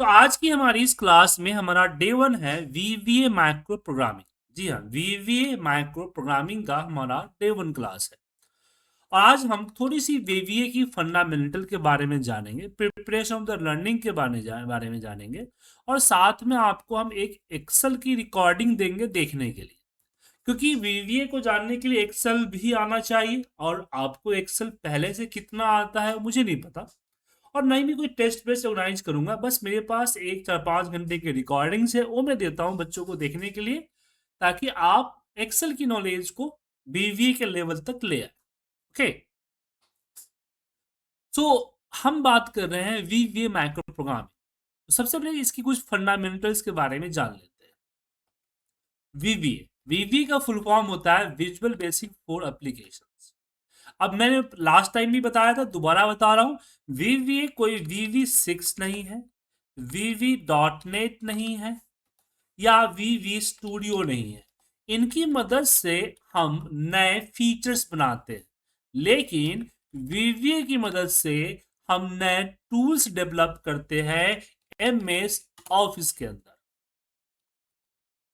तो आज की हमारी इस क्लास में हमारा डे 1 है वीवीए माइक्रो प्रोग्रामिंग। जी हाँ, वीवीए माइक्रो प्रोग्रामिंग का हमारा डे 1 क्लास है। और आज हम थोड़ी सी वीवीए की फंडामेंटल के बारे में जानेंगे, प्रिपरेशन ऑफ द लर्निंग के बारे में जानेंगे। और साथ में आपको हम एक एक्सेल की रिकॉर्डिंग देंगे देखने के लिए, क्योंकि वीवीए को जानने के लिए एक्सेल भी आना चाहिए। और आपको एक्सेल पहले से कितना आता है मुझे नहीं पता, और ना ही मैं कोई टेस्ट बेस्ड ऑर्गेनाइज करूंगा। बस मेरे पास एक 4-5 घंटे की रिकॉर्डिंग्स है, वो मैं देता हूँ बच्चों को देखने के लिए, ताकि आप एक्सेल की नॉलेज को बीवीए के लेवल तक ले आए। ओके, सो हम बात कर रहे हैं वीवीए माइक्रो प्रोग्रामिंग। तो सबसे पहले इसकी कुछ फंडामेंटल्स के बारे में जान लेते हैं। वीवीए वीवीए का फुल फॉर्म होता है विजुअल बेसिक फॉर एप्लीकेशंस। अब मैंने लास्ट टाइम भी बताया था, दोबारा बता रहा हूँ। वीवी कोई VV6 नहीं है, वीवी डॉट नेट नहीं है, या वीवी स्टूडियो नहीं है। इनकी मदद से हम नए फीचर्स बनाते हैं, लेकिन वीवी की मदद से हम नए टूल्स डेवलप करते हैं MS ऑफिस के अंदर।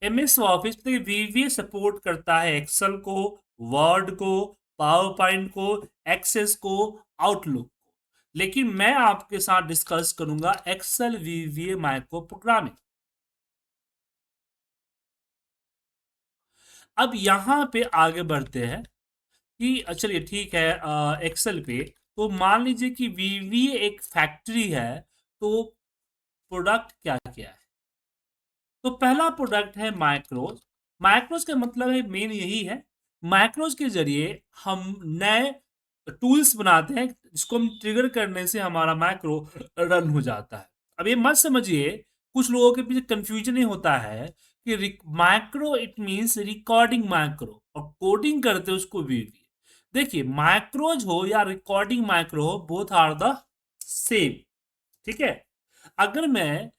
MS ऑफिस में वीवी सपोर्ट करता है एक्सेल को, वर्ड को, पावर पॉइंट को, एक्सेस को, आउटलुक को। लेकिन मैं आपके साथ डिस्कस करूंगा एक्सेल वीवीए माइक्रो प्रोग्रामिंग। अब यहाँ पे आगे बढ़ते हैं कि चलिए ठीक है, एक्सेल पे तो मान लीजिए कि वीवीए एक फैक्ट्री है। तो प्रोडक्ट क्या क्या है? तो पहला प्रोडक्ट है माइक्रोज। माइक्रोज का मतलब है मेन यही है, माइक्रोज के जरिए हम नए टूल्स बनाते हैं, जिसको हम ट्रिगर करने से हमारा माइक्रो रन हो जाता है। अब ये मत समझिए, कुछ लोगों के पीछे कंफ्यूजन ही होता है कि micro it means recording micro, और कोडिंग करते हैं उसको वीवी। देखिए, माइक्रोज हो या रिकॉर्डिंग माइक्रो हो, बोथ आर द सेम। ठीक है। अगर मैं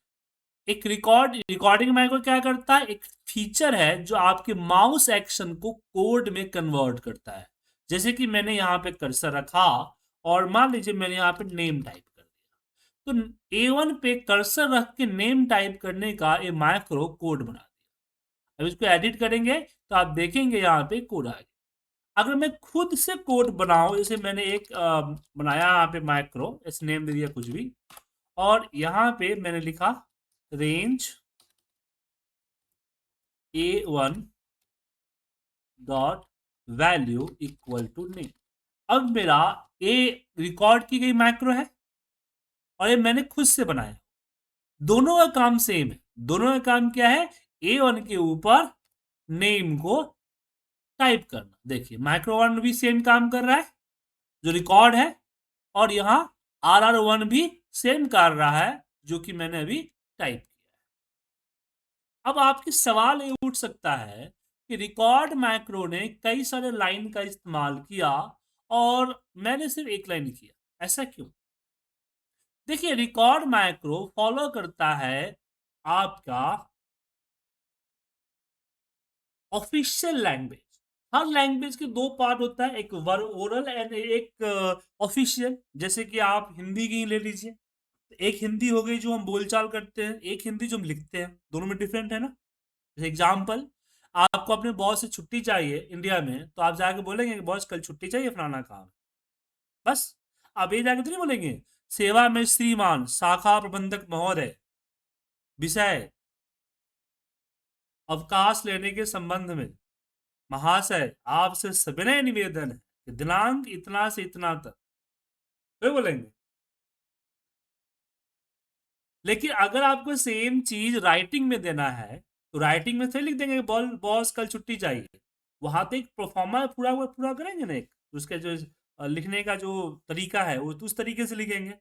एक रिकॉर्डिंग माइक्रो क्या करता है, एक फीचर है जो आपके माउस एक्शन को कोड में कन्वर्ट करता है। जैसे कि मैंने यहाँ पे कर्सर रखा, और मान लीजिए मैंने यहाँ पे नेम टाइप कर दिया, तो A1 पे कर्सर रख के नेम टाइप करने का ये माइक्रो कोड बना दिया। अब इसको एडिट करेंगे तो आप देखेंगे यहाँ पे कोड आ गया। अगर मैं खुद से कोड बनाऊं, जैसे मैंने एक बनाया यहाँ पे माइक्रो, इस नेम दे दिया कुछ भी, और यहाँ पे मैंने लिखा range A1 dot value equal to name. अब मेरा ए रिकॉर्ड की गई माइक्रो है, और ये मैंने खुद से बनाया। दोनों का काम सेम है। दोनों का काम क्या है? A1 के ऊपर नेम को टाइप करना। देखिए, माइक्रो वन भी सेम काम कर रहा है जो रिकॉर्ड है, और यहाँ RR1 भी सेम कर रहा है जो कि मैंने अभी टाइप किया है। अब आपके सवाल ये उठ सकता है कि रिकॉर्ड मैक्रो ने कई सारे लाइन का इस्तेमाल किया, और मैंने सिर्फ एक लाइन किया, ऐसा क्यों? देखिए, रिकॉर्ड मैक्रो फॉलो करता है आपका ऑफिशियल लैंग्वेज। हर लैंग्वेज के दो पार्ट होता है, एक ओरल एंड एक ऑफिशियल। जैसे कि आप हिंदी की ही ले लीजिए, एक हिंदी हो गई जो हम बोलचाल करते हैं, एक हिंदी जो हम लिखते हैं, दोनों में डिफरेंट है ना। जैसे एग्जाम्पल, आपको अपने बॉस से छुट्टी चाहिए इंडिया में, तो आप जाके बोलेंगे कि बॉस कल छुट्टी चाहिए, फलाना काम है, बस। आप ये जाके तो नहीं बोलेंगे सेवा में श्रीमान शाखा प्रबंधक महोदय, विषय अवकाश लेने के संबंध में महाशय आपसे सविनय निवेदन है कि दिनांक इतना से इतना तक, तो बोलेंगे। लेकिन अगर आपको सेम चीज राइटिंग में देना है, तो राइटिंग में से लिख देंगे बॉस कल छुट्टी चाहिए। वहां तो एक प्रोफार्मा पूरा पूरा करेंगे ना, एक उसके जो लिखने का जो तरीका है वो तो उस तरीके से लिखेंगे।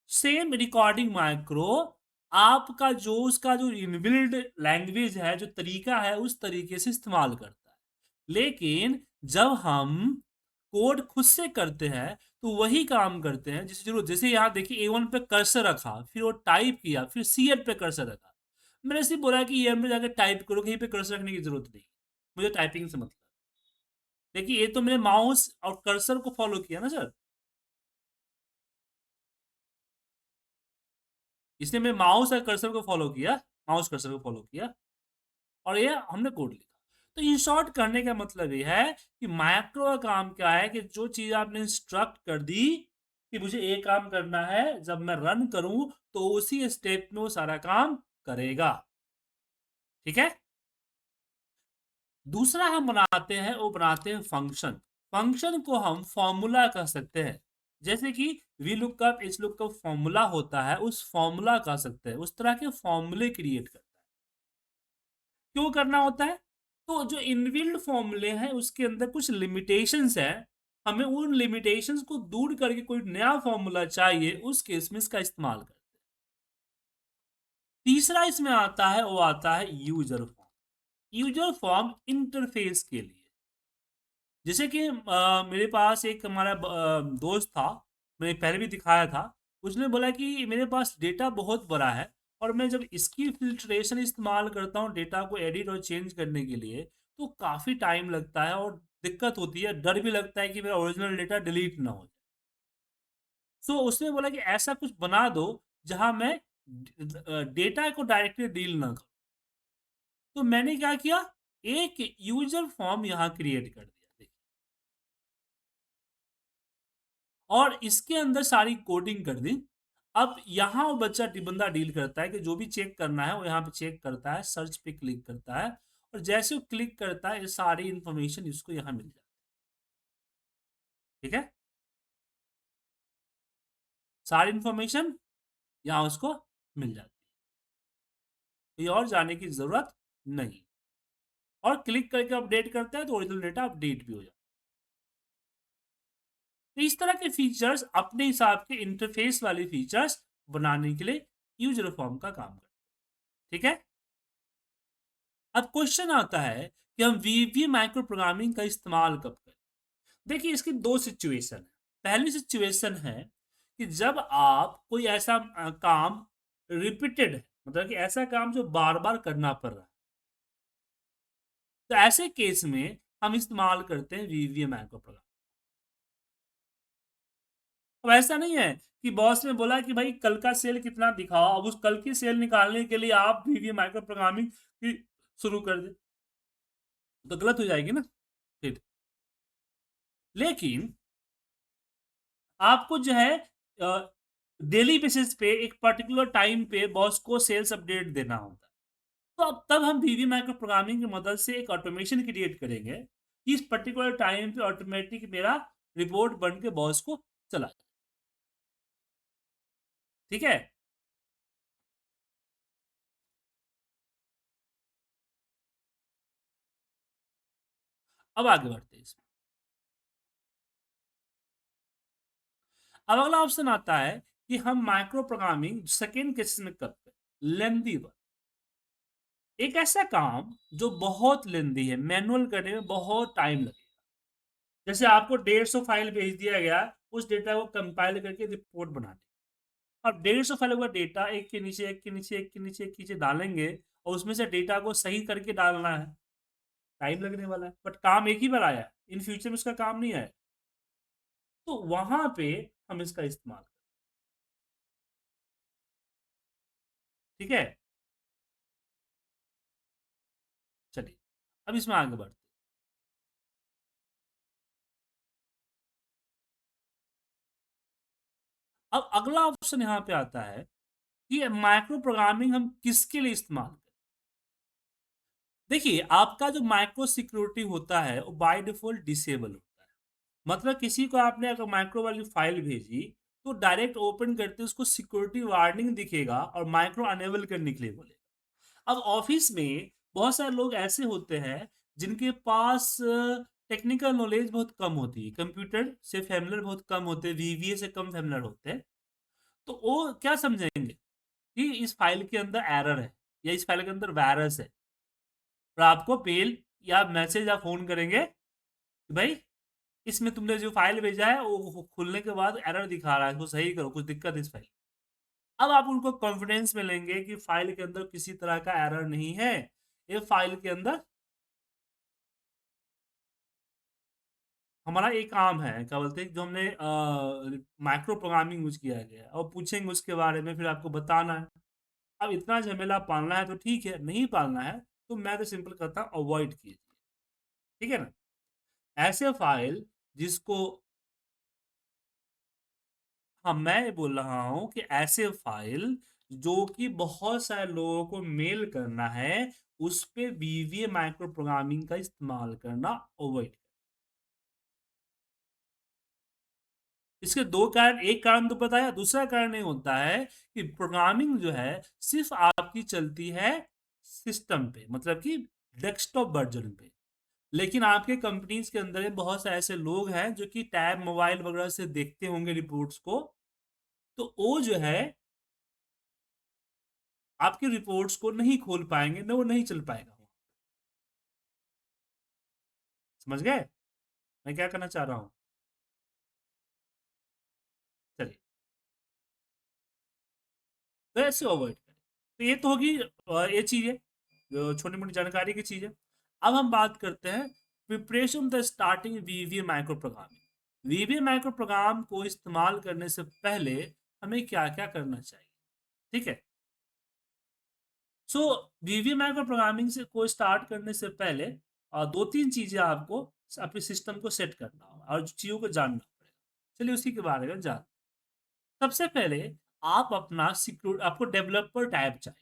सेम रिकॉर्डिंग माइक्रो आपका जो उसका जो इनबिल्ड लैंग्वेज है, जो तरीका है, उस तरीके से इस्तेमाल करता है। लेकिन जब हम कोड खुद से करते हैं, तो वही काम करते हैं जिसकी जरूरत। जैसे यहाँ देखिए, A1 पे कर्सर रखा, फिर वो टाइप किया, फिर C8 पे कर्सर रखा। मैंने सिर्फ बोला कि ये में जाकर टाइप करो, कहीं पे कर्सर रखने की जरूरत नहीं, मुझे टाइपिंग से मतलब। देखिए, ये तो मैंने माउस और कर्सर को फॉलो किया ना सर। इसलिए मैं माउस और कर्सर को फॉलो किया, माउस कर्सर को फॉलो किया और ये हमने कोड लिखा। तो इन शॉर्ट करने का मतलब ये है कि मैक्रो का काम क्या है कि जो चीज़ आपने इंस्ट्रक्ट कर दी कि मुझे ये काम करना है, जब मैं रन करूँ तो उसी स्टेप में वो सारा काम करेगा। ठीक है? दूसरा हम बनाते हैं, वो बनाते हैं फंक्शन। फंक्शन को हम फॉर्मूला कह सकते हैं। जैसे कि V lookup, H lookup formula होता है, उस फॉर्मूला कह सकते हैं। उस तरह के फॉर्मूले क्रिएट करता है। क्यों करना होता है? तो जो इनबिल्ट फॉर्मूले हैं उसके अंदर कुछ लिमिटेशंस हैं, हमें उन लिमिटेशंस को दूर करके कोई नया फॉर्मूला चाहिए, उस केस में इसका इस्तेमाल करते हैं। तीसरा इसमें आता है, वो आता है user form. User form interface के लिए। जैसे कि मेरे पास एक हमारा दोस्त था, मैंने पहले भी दिखाया था। उसने बोला कि मेरे पास डेटा बहुत बड़ा है और मैं जब इसकी फिल्ट्रेशन इस्तेमाल करता हूँ डेटा को एडिट और चेंज करने के लिए, तो काफ़ी टाइम लगता है और दिक्कत होती है, डर भी लगता है कि मेरा ओरिजिनल डेटा डिलीट ना हो जाए। तो उसने बोला कि ऐसा कुछ बना दो जहां मैं डेटा को डायरेक्टली डील ना करूं। तो मैंने क्या किया, एक यूजर फॉर्म यहां क्रिएट कर दिया, देखिए। और इसके अंदर सारी कोडिंग कर दी। अब यहाँ वो बंदा डील करता है कि जो भी चेक करना है वो यहाँ पे चेक करता है, सर्च पे क्लिक करता है और जैसे वो क्लिक करता है ये सारी इंफॉर्मेशन इसको यहाँ मिल जाती है। ठीक है, सारी इंफॉर्मेशन यहाँ उसको मिल जाती है, कोई और जाने की जरूरत नहीं। और क्लिक करके अपडेट करता है तो ओरिजिनल डेटा अपडेट भी हो जाता है। तो इस तरह के फीचर्स अपने हिसाब के इंटरफेस वाले फीचर्स बनाने के लिए यूजर फॉर्म का काम करते हैं। ठीक है, अब क्वेश्चन आता है कि हम वीवी माइक्रो प्रोग्रामिंग का इस्तेमाल कब करें। देखिए इसकी दो सिचुएशन है। पहली सिचुएशन है कि जब आप कोई ऐसा काम रिपीटेड है, मतलब कि ऐसा काम जो बार बार करना पड़ रहा है, तो ऐसे केस में हम इस्तेमाल करते हैं वीवी माइक्रो प्रोग्राम। अब ऐसा नहीं है कि बॉस ने बोला कि भाई कल का सेल कितना दिखाओ, अब उस कल की सेल निकालने के लिए आप वीवी माइक्रो प्रोग्रामिंग शुरू कर दे, तो गलत हो जाएगी ना फिर। लेकिन आपको जो है डेली बेसिस पे एक पर्टिकुलर टाइम पे बॉस को सेल्स अपडेट देना होता है। तो अब तब हम वीवी माइक्रो प्रोग्रामिंग की मदद से एक ऑटोमेशन क्रिएट करेंगे कि इस पर्टिकुलर टाइम पे ऑटोमेटिक मेरा रिपोर्ट बन के बॉस को चला जाए। ठीक है, अब आगे बढ़ते हैं इसमें। अब अगला ऑप्शन आता है कि हम माइक्रो प्रोग्रामिंग सेकेंड केस में करते हैं, लेंदी वर्क। एक ऐसा काम जो बहुत लेंदी है, मैनुअल करने में बहुत टाइम लगेगा। जैसे आपको 150 फाइल भेज दिया गया, उस डेटा को कंपाइल करके रिपोर्ट बनाने। अब 150 फाइल का डेटा एक के नीचे एक के नीचे एक के नीचे एक के नीचे डालेंगे और उसमें से डेटा को सही करके डालना है, टाइम लगने वाला है। बट काम एक ही बार आया, इन फ्यूचर में उसका काम नहीं आया। तो वहां पे हम इसका इस्तेमाल करें। ठीक है, चलिए अब इसमें आगे बढ़ते। अब अगला ऑप्शन यहाँ पे आता है कि माइक्रो प्रोग्रामिंग हम किसके लिए इस्तेमाल करें। देखिए आपका जो माइक्रो सिक्योरिटी होता है वो बाय डिफॉल्ट डिसेबल होता है। मतलब किसी को आपने अगर माइक्रो वाली फाइल भेजी तो डायरेक्ट ओपन करते उसको सिक्योरिटी वार्निंग दिखेगा और माइक्रो अनेबल करने के लिए बोलेगा। अब ऑफिस में बहुत सारे लोग ऐसे होते हैं जिनके पास टेक्निकल नॉलेज बहुत कम होती है, कंप्यूटर से फैमिलियर बहुत कम होते हैं, वीवीए से कम फैमिलियर होते हैं। तो वो क्या समझेंगे कि इस फाइल के अंदर एरर है या इस फाइल के अंदर वायरस है, और आपको मेल या मैसेज या फोन करेंगे कि भाई इसमें तुमने जो फाइल भेजा है वो खुलने के बाद एरर दिखा रहा है, इसको सही करो, कुछ दिक्कत है इस फाइल। अब आप उनको कॉन्फिडेंस में लेंगे कि फाइल के अंदर किसी तरह का एरर नहीं है, ये फाइल के अंदर हमारा एक काम है, क्या बोलते हैं, जो हमने माइक्रो प्रोग्रामिंग यूज किया गया है, और पूछेंगे उसके बारे में, फिर आपको बताना है। अब इतना झमेला पालना है तो ठीक है, नहीं पालना है तो मैं तो सिंपल कहता हूँ अवॉइड कीजिए। ठीक है ना? ऐसे फाइल जिसको, हाँ मैं बोल रहा हूँ कि ऐसे फाइल जो कि बहुत सारे लोगों को मेल करना है, उस पे वीवीए माइक्रो प्रोग्रामिंग का इस्तेमाल करना अवॉइड। इसके दो कारण, एक कारण तो बताया, दूसरा कारण ये होता है कि प्रोग्रामिंग जो है सिर्फ आपकी चलती है सिस्टम पे, मतलब कि डेस्कटॉप वर्जन पे। लेकिन आपके कंपनीज के अंदर बहुत से ऐसे लोग हैं जो कि टैब मोबाइल वगैरह से देखते होंगे रिपोर्ट्स को, तो वो जो है आपकी रिपोर्ट्स को नहीं खोल पाएंगे ना, वो नहीं चल पाएगा। समझ गए मैं क्या करना चाह रहा हूँ? चलिए, तो ऐसे अवॉइड करें। तो ये तो होगी ये चीज़ है, जो छोटी मोटी जानकारी की चीज़ है। अब हम बात करते हैं preparation the starting वीवीए micro programming. वीवीए micro program को इस्तेमाल करने से पहले हमें क्या क्या करना चाहिए? ठीक है। सो वीवीए माइक्रो प्रोग्रामिंग से को स्टार्ट करने से पहले दो तीन चीज़ें आपको अपने सिस्टम को सेट करना होगा और चीज़ों को जानना पड़ेगा। चलिए उसी के बारे में जान। सबसे पहले आप अपना सिक्योर, आपको डेवलपर टाइप चाहिए।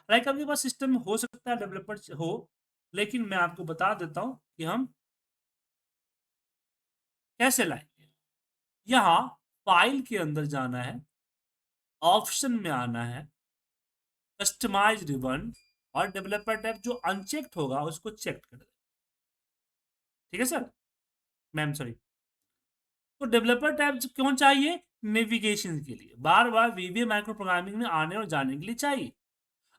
लाइक आपके पास सिस्टम में हो सकता है डेवलपर हो, लेकिन मैं आपको बता देता हूं कि हम कैसे लाएंगे। यहाँ फाइल के अंदर जाना है, ऑप्शन में आना है, कस्टमाइज रिबन, और डेवलपर टाइप जो अनचेक्ड होगा उसको चेक कर दें। ठीक है सर, मैम सॉरी। तो डेवलपर टाइप क्यों चाहिए? नेविगेशन के लिए, बार बार वीवीए माइक्रो प्रोग्रामिंग में आने और जाने के लिए चाहिए।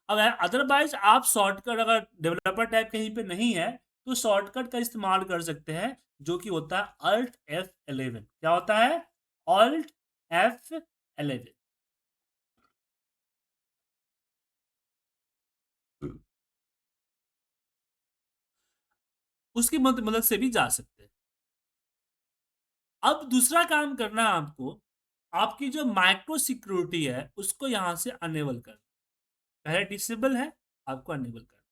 अब अदरवाइज आप शॉर्टकट, अगर डेवलपर टाइप कहीं पे नहीं है तो शॉर्टकट का इस्तेमाल कर सकते हैं, जो कि होता है Alt F11। क्या होता है? Alt F11। उसकी मदद से भी जा सकते हैं। अब दूसरा काम करना है आपको, आपकी जो माइक्रो सिक्योरिटी है उसको यहां से अनेबल करना। पहले डिसेबल है, आपको अनेबल करना।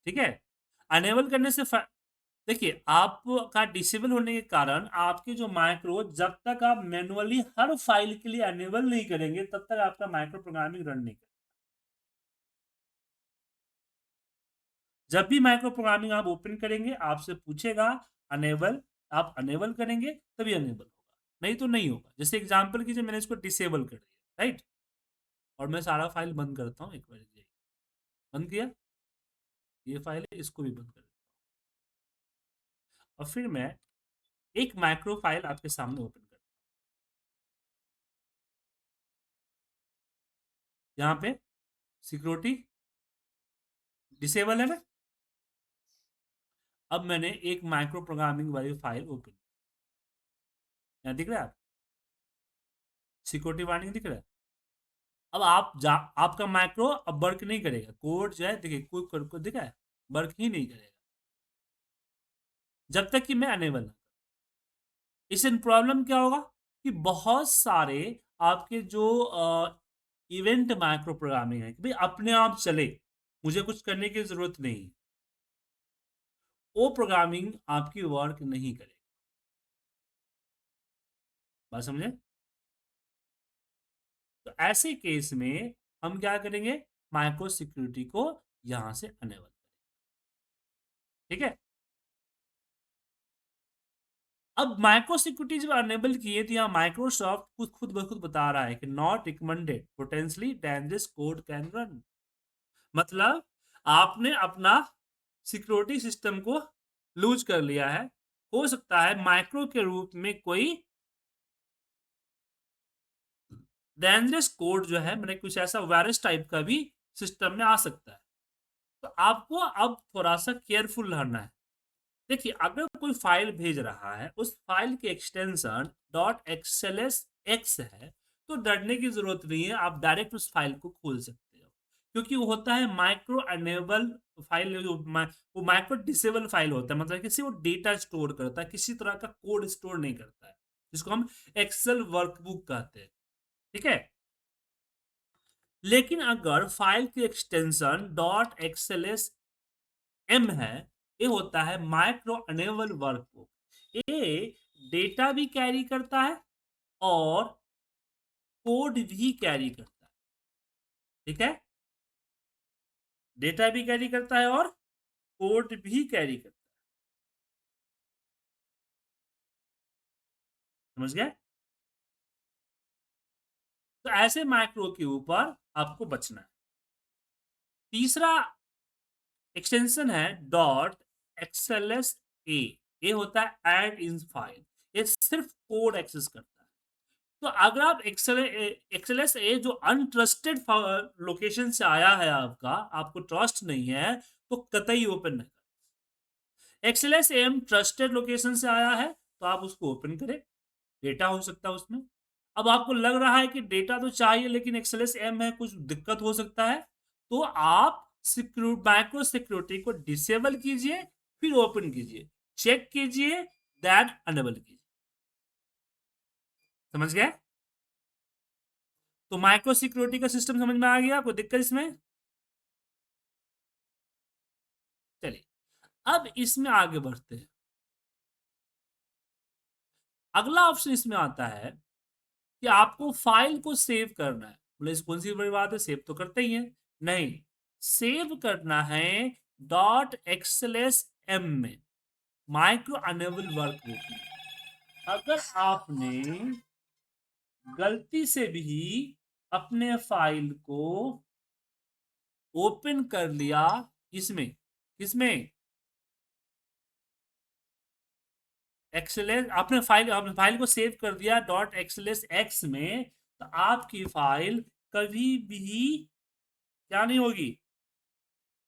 ठीक है। अनेबल करने से देखिए, आपका डिसेबल होने के कारण आपके जो माइक्रो, जब तक आप मैनुअली हर फाइल के लिए अनेबल नहीं करेंगे तब तक आपका माइक्रो प्रोग्रामिंग रन नहीं करेगा। जब भी माइक्रो प्रोग्रामिंग आप ओपन करेंगे आपसे पूछेगा अनेबल, आप अनेबल करेंगे तभी अनेबल होगा, नहीं तो नहीं होगा। जैसे एग्जांपल कीजिए, मैंने इसको डिसेबल कर दिया, राइट, और मैं सारा फाइल बंद करता हूँ एक बार, बंद किया, ये फाइल है, इसको भी बंद कर देता हूँ, और फिर मैं एक माइक्रो फाइल आपके सामने ओपन करता हूँ। यहाँ पे सिक्योरिटी डिसेबल है ना। अब मैंने एक माइक्रो प्रोग्रामिंग वाली फाइल ओपन, यहाँ दिख रहा है, सिक्योरिटी वार्निंग दिख रहा है। अब आपका माइक्रो अब वर्क नहीं करेगा, कोड जो है देखिए, कोई दिख रहा है, वर्क ही नहीं करेगा जब तक कि मैं अनेबल ना। इससे प्रॉब्लम क्या होगा कि बहुत सारे आपके जो इवेंट माइक्रो प्रोग्रामिंग है कि भाई अपने आप चले, मुझे कुछ करने की जरूरत नहीं, वो प्रोग्रामिंग आपकी वर्क नहीं करेगी। बात समझे? तो ऐसे केस में हम क्या करेंगे, माइक्रो सिक्योरिटी को यहां से अनेबल करेंगे। ठीक है। अब माइक्रो सिक्योरिटी जब अनेबल किए तो यहाँ माइक्रोसॉफ्ट खुद खुद ब खुद बता रहा है कि not recommended, potentially dangerous code can run. मतलब आपने अपना सिक्योरिटी सिस्टम को लूज कर लिया है, हो सकता है माइक्रो के रूप में कोई डेंजरस कोड जो है, मैंने कुछ ऐसा वायरस टाइप का भी सिस्टम में आ सकता है। तो आपको अब थोड़ा सा केयरफुल रहना है। देखिए, अगर कोई फाइल भेज रहा है, उस फाइल के एक्सटेंशन .xls x है, तो डरने की जरूरत नहीं है, आप डायरेक्ट उस फाइल को खोल सकते हो। क्योंकि वो होता है माइक्रो अनेबल फाइल, वो माइक्रो डिसेबल फाइल होता है, मतलब कि सिर्फ वो डेटा स्टोर करता है, किसी तरह का कोड स्टोर नहीं करता है, जिसको हम एक्सेल वर्कबुक कहते हैं। ठीक है। लेकिन अगर फाइल की एक्सटेंशन डॉट एक्सएलएस एम है, ये होता है माइक्रो अनेबल वर्कबुक। ये डेटा भी कैरी करता है और कोड भी कैरी करता है। ठीक है। डेटा भी कैरी करता है और कोड भी कैरी करता है। समझ गए? तो ऐसे माइक्रो के ऊपर आपको बचना है। तीसरा एक्सटेंशन है डॉट एक्सएलएस ए। ये होता है ऐड इन फाइल, ये सिर्फ कोड एक्सेस करता है। तो अगर आप एक्सएलएस ए जो अनट्रस्टेड लोकेशन से आया है, आपका आपको ट्रस्ट नहीं है, तो कतई ओपन नहीं करें। एक्सएलएस एम ट्रस्टेड लोकेशन से आया है तो आप उसको ओपन करें, डेटा हो सकता है उसमें। अब आपको लग रहा है कि डेटा तो चाहिए लेकिन एक्सएलएस एम है, कुछ दिक्कत हो सकता है, तो आप माइक्रो सिक्योरिटी को डिसेबल कीजिए, फिर ओपन कीजिए, चेक कीजिए, दैट अनेबल कीजिए। समझ गए? तो माइक्रो सिक्योरिटी का सिस्टम समझ में आ गया? कोई दिक्कत इसमें? चलिए अब इसमें आगे बढ़ते हैं। अगला ऑप्शन इसमें आता है कि आपको फाइल को सेव करना है। बोले कौन सी बड़ी बात है, सेव तो करते ही है। नहीं, सेव करना है डॉट एक्सएलएस एम में, माइक्रो अनेबल वर्कबुक में। अगर आपने गलती से भी अपने फाइल को ओपन कर लिया इसमें, किसमें, एक्सएलएस, आपने फाइल को सेव कर दिया डॉट एक्सएलएस एक्स में, तो आपकी फाइल कभी भी क्या नहीं होगी,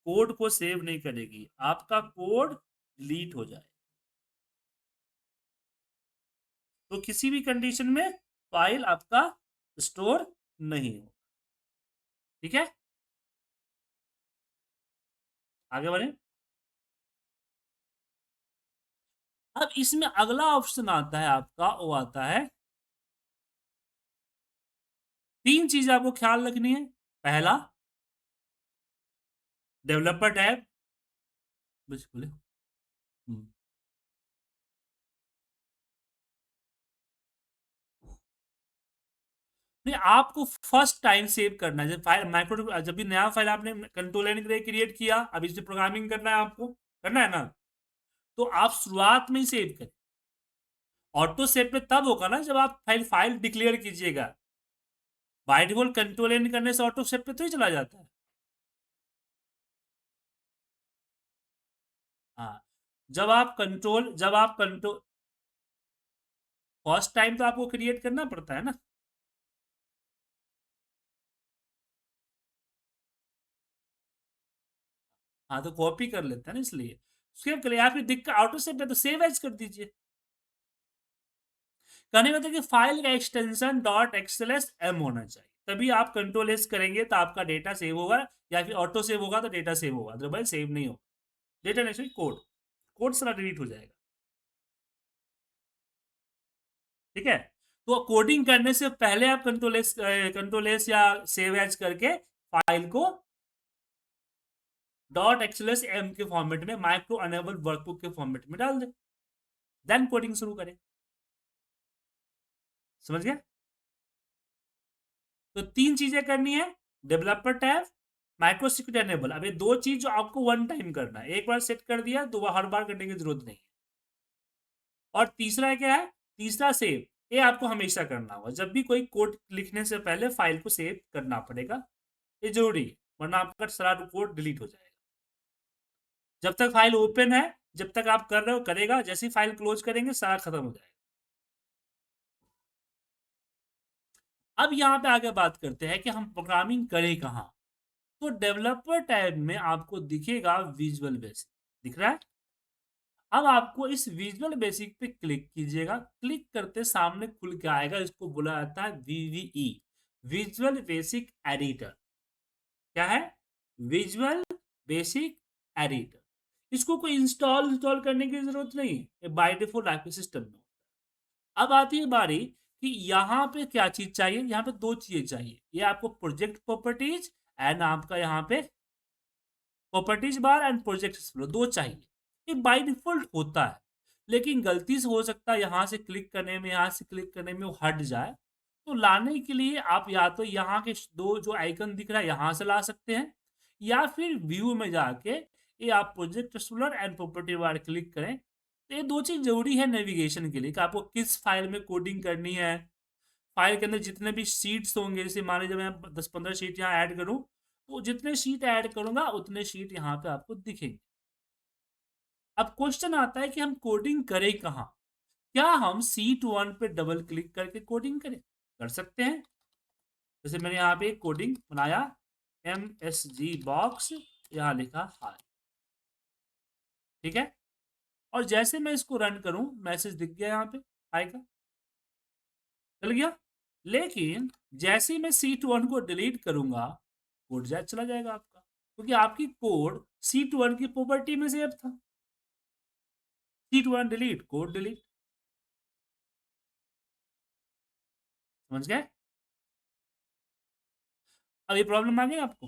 कोड को सेव नहीं करेगी, आपका कोड डिलीट हो जाए। तो किसी भी कंडीशन में फाइल आपका स्टोर नहीं हो। ठीक है, आगे बढ़े। अब इसमें अगला ऑप्शन आता है आपका, वो आता है, तीन चीज आपको ख्याल रखनी है। पहला, डेवलपर टैब, बस बोले। नहीं, आपको फर्स्ट टाइम सेव करना है, जब फाइल माइक्रो, जब भी नया फाइल आपने कंट्रोल एन के लिए क्रिएट किया, अब इसमें प्रोग्रामिंग करना है आपको, करना है ना, तो आप शुरुआत में ही सेव करें। ऑटो सेव पे तब होगा ना जब आप फाइल फाइल डिक्लेयर कीजिएगा। बाय डिफॉल्ट कंट्रोल एन करने से ऑटो सेव पे तो ही चला जाता है। हाँ, जब आप कंट्रोल फर्स्ट टाइम तो आपको क्रिएट करना पड़ता है ना। हाँ, तो कॉपी कर लेते हैं ना, इसलिए सेव कर लिया। या फिर दिक्कत ऑटो सेव पे तो सेव एज कर दीजिए। कहने का मतलब कि फाइल का एक्सटेंशन डॉट एक्सएलएस एम होना चाहिए, तभी आप कंट्रोल एस करेंगे तो आपका डेटा सेव होगा, या फिर ऑटो सेव होगा तो डेटा सेव होगा, अदरवाइज सेव नहीं होगा। डेटा नहीं सॉरी, कोड, कोड सारा डिलीट हो जाएगा। ठीक है। तो कोडिंग करने से पहले आप कंट्रोल एस या सेव एज करके फाइल को डॉट एक्सएलएस एम के फॉर्मेट में, माइक्रो अनेबल वर्कबुक के फॉर्मेट में डाल दें, देन कोडिंग शुरू करें। समझ गया? तो तीन चीजें करनी है, developer tab, micro security enable. अब ये दो चीज जो आपको वन टाइम करना है, एक बार सेट कर दिया तो वह हर बार करने की जरूरत नहीं है। और तीसरा क्या है, तीसरा सेव, ये आपको हमेशा करना होगा, जब भी कोई कोड लिखने से पहले फाइल को सेव करना पड़ेगा, ये जरूरी है, वरना आपका सारा कोड डिलीट हो जाएगा। जब तक फाइल ओपन है, जब तक आप कर रहे हो करेगा, जैसी फाइल क्लोज करेंगे सारा खत्म हो जाएगा। अब यहाँ पे आगे बात करते हैं कि हम प्रोग्रामिंग करें कहाँ। तो डेवलपर टैब में आपको दिखेगा विजुअल बेसिक, दिख रहा है। अब आपको इस विजुअल बेसिक पे क्लिक कीजिएगा, क्लिक करते सामने खुल के आएगा, इसको बोला जाता है वीवीई, विजुअल बेसिक एडिटर। क्या है? Visual basic editor. इसको कोई इंस्टॉल करने की जरूरत नहीं, ये बाय डिफॉल्ट आपके सिस्टम में। अब आती है बारी कि यहाँ पे क्या चीज चाहिए, यहाँ पे दो चीजें चाहिए, ये आपको प्रोजेक्ट प्रॉपर्टीज एंड आपका यहाँ पे properties bar and project explorer, दो चाहिए। ये बाय डिफॉल्ट होता है, लेकिन गलती से हो सकता है यहाँ से क्लिक करने में, यहाँ से क्लिक करने में वो हट जाए। तो लाने के लिए आप या तो यहाँ के दो जो आइकन दिख रहा है यहाँ से ला सकते हैं, या फिर व्यू में जाके ये आप project explorer and property bar click करें। तो ये दो चीज जरूरी है नेविगेशन के लिए कि आपको किस फाइल में कोडिंग करनी है। फाइल के अंदर जितने भी शीट्स होंगे, जैसे मान लीजिए मैं 10-15 शीट यहाँ ऐड करूँ, तो जितने शीट ऐड करूंगा उतने शीट यहाँ पे आपको दिखेंगे। अब क्वेश्चन आता है कि हम कोडिंग करें कहाँ। क्या हम शीट 1 पे डबल क्लिक करके कोडिंग करें? कर सकते हैं। जैसे मैंने यहाँ पे कोडिंग बनाया, MSG बॉक्स, यहाँ लिखा हाय, ठीक है। और जैसे मैं इसको रन करूं, मैसेज दिख गया यहाँ पे हाय का, चल गया। लेकिन जैसे ही मैं शीट 1 को डिलीट करूंगा, कोड चला जाएगा आपका, क्योंकि आपकी कोड शीट 1 की प्रॉपर्टी में सेव था। शीट 1 डिलीट, कोड डिलीट, समझ गए? अब ये प्रॉब्लम आ गई आपको।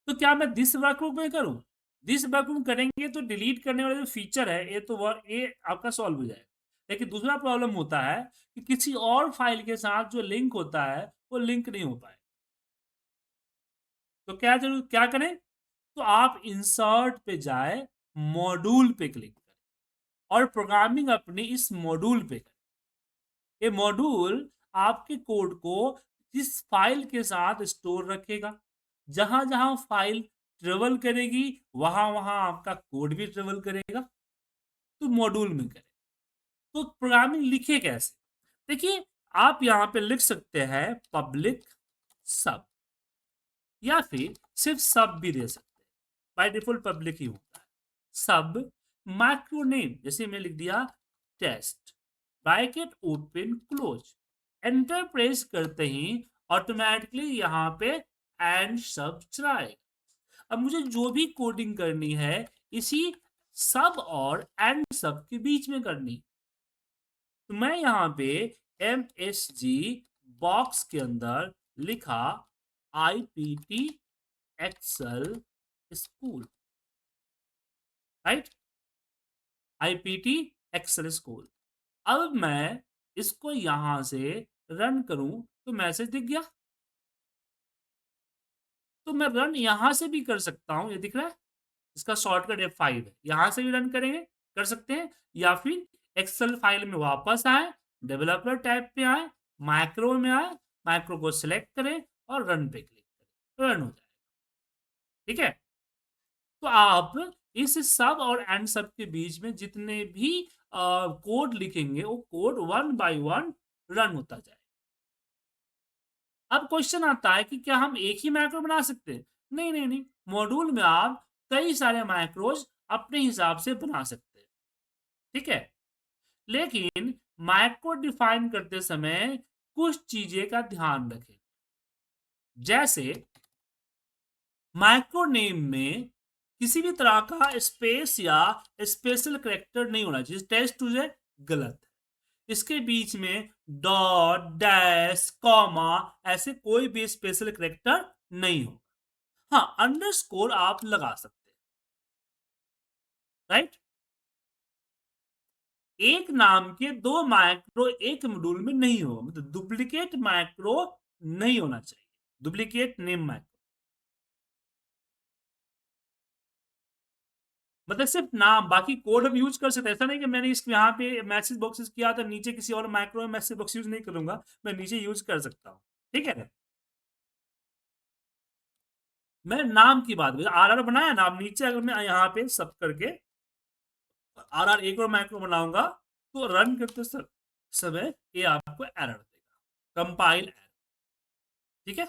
तो क्या मैं दिस वर्कबुक में करूं? दिस वर्कबुक करेंगे तो डिलीट करने वाला जो फीचर है ये तो ये आपका सॉल्व हो जाएगा। लेकिन दूसरा प्रॉब्लम होता है कि किसी और फाइल के साथ जो लिंक होता है वो लिंक नहीं हो पाए। तो क्या करें? तो आप इंसर्ट पे जाए, मॉड्यूल पे क्लिक करें और प्रोग्रामिंग अपनी इस मॉड्यूल पे करें। ये मॉड्यूल आपके कोड को इस फाइल के साथ स्टोर रखेगा। जहां जहां फाइल ट्रेवल करेगी वहां वहां आपका कोड भी ट्रेवल करेगा। तो मॉड्यूल में करें। तो प्रोग्रामिंग लिखे कैसे? देखिए, आप यहां पे लिख सकते हैं पब्लिक सब, या फिर सिर्फ सब भी दे सकते हैं। बाय डिफॉल्ट पब्लिक ही होता है। सब माइक्रो नेम, जैसे मैं लिख दिया test, bracket open close, enter press करते ही ऑटोमेटिकली यहाँ पे एंड सब चलाएगा। अब मुझे जो भी कोडिंग करनी है इसी सब और एंड सब के बीच में करनी, तो मैं यहाँ पे MSG बॉक्स के अंदर लिखा IPT excel school, right, IPT excel school. अब मैं इसको यहां से रन करूं तो मैसेज दिख गया। तो मैं रन यहां से भी कर सकता हूं, ये दिख रहा है, इसका शॉर्टकट F5 है, यहां से भी रन करेंगे, कर सकते हैं। या फिर एक्सेल फाइल में वापस आए, डेवलपर टैब पे आए, माइक्रो में आए, माइक्रो को सिलेक्ट करें और रन पे क्लिक करें, रन हो जाएगा। ठीक है। तो आप इस सब और एंड सब के बीच में जितने भी कोड लिखेंगे वो कोड 1 बाय 1 रन होता जाए। अब क्वेश्चन आता है कि क्या हम एक ही मैक्रो बना सकते हैं? नहीं नहीं नहीं, मॉड्यूल में आप कई सारे मैक्रोज अपने हिसाब से बना सकते हैं। ठीक है। लेकिन मैक्रो डिफाइन करते समय कुछ चीजें का ध्यान रखें। जैसे मैक्रो नेम में किसी भी तरह का स्पेस या स्पेशल करेक्टर नहीं होना चाहिए। टेस्ट टू जे गलत है। इसके बीच में डॉट, डैश, कॉमा ऐसे कोई भी स्पेशल करेक्टर नहीं हो। हाँ, अंडरस्कोर आप लगा सकते हैं, राइट। एक नाम के दो मैक्रो एक मॉड्यूल में नहीं हो, मतलब डुप्लीकेट मैक्रो नहीं होना चाहिए, डुप्लीकेट नेम मैक्रो। मतलब सिर्फ नाम, बाकी कोड हम यूज कर सकते हैं। ऐसा नहीं कि मैंने इस यहाँ पे मैसेज बॉक्सेस किया था, नीचे किसी और मैक्रो में मैसेज बॉक्स यूज नहीं करूंगा, मैं नीचे यूज कर सकता हूँ। ठीक है। मैं नाम की बात करूँ, RR बनाया ना, अब नीचे अगर मैं यहाँ पे सब करके RR एक और मैक्रो बनाऊंगा तो रन करते समय ये आपको एरर देगा, कंपाइल एरर। ठीक है।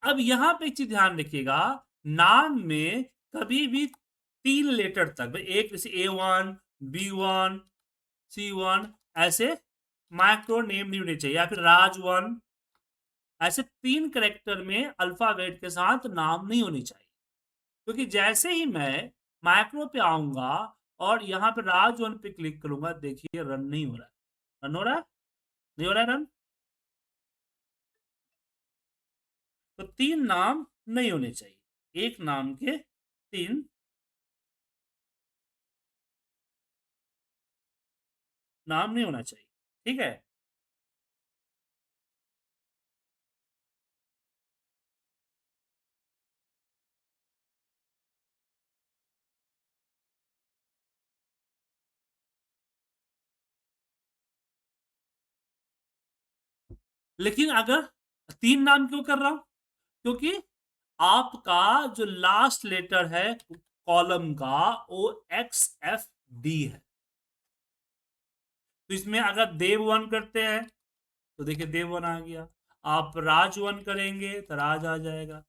अब यहाँ पे एक चीज ध्यान रखिएगा, नाम में कभी भी 3 लेटर तक, एक जैसे A1, B1, C1 ऐसे माइक्रो नेम नहीं होने चाहिए, या फिर राज 1, ऐसे 3 कैरेक्टर में अल्फाबेट के साथ नाम नहीं होनी चाहिए, क्योंकि जैसे ही मैं माइक्रो पे आऊंगा और यहाँ पे राज वन पे क्लिक करूंगा, देखिए रन नहीं हो रहा है। रन हो रहा है? नहीं हो रहा है रन? तो 3 नाम नहीं होने चाहिए, एक नाम के 3 नाम नहीं होना चाहिए, ठीक है। लेकिन अगर 3 नाम क्यों कर रहा हूं? क्योंकि आपका जो लास्ट लेटर है कॉलम का, वो XFD है। तो इसमें अगर देव वन करते हैं तो देखिए देव वन आ गया, आप राज वन करेंगे तो राज आ जाएगा।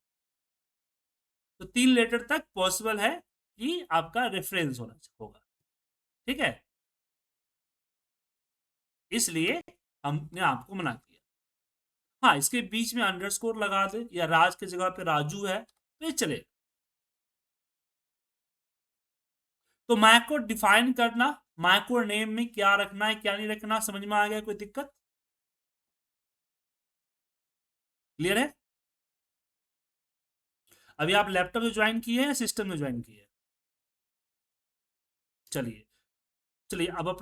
तो 3 लेटर तक पॉसिबल है कि आपका रेफरेंस होना होगा, ठीक है। इसलिए हमने आपको मना किया। हाँ, इसके बीच में अंडरस्कोर लगा दे या राज की जगह पे राजू है तो ये चलेगा। तो मैको डिफाइन करना, मैको नेम में क्या रखना है क्या नहीं रखना, समझ में आ गया? कोई दिक्कत? क्लियर है? अभी आप लैपटॉप में ज्वाइन किए हैं या सिस्टम में ज्वाइन किए हैं? चलिए, चलिए अब अपना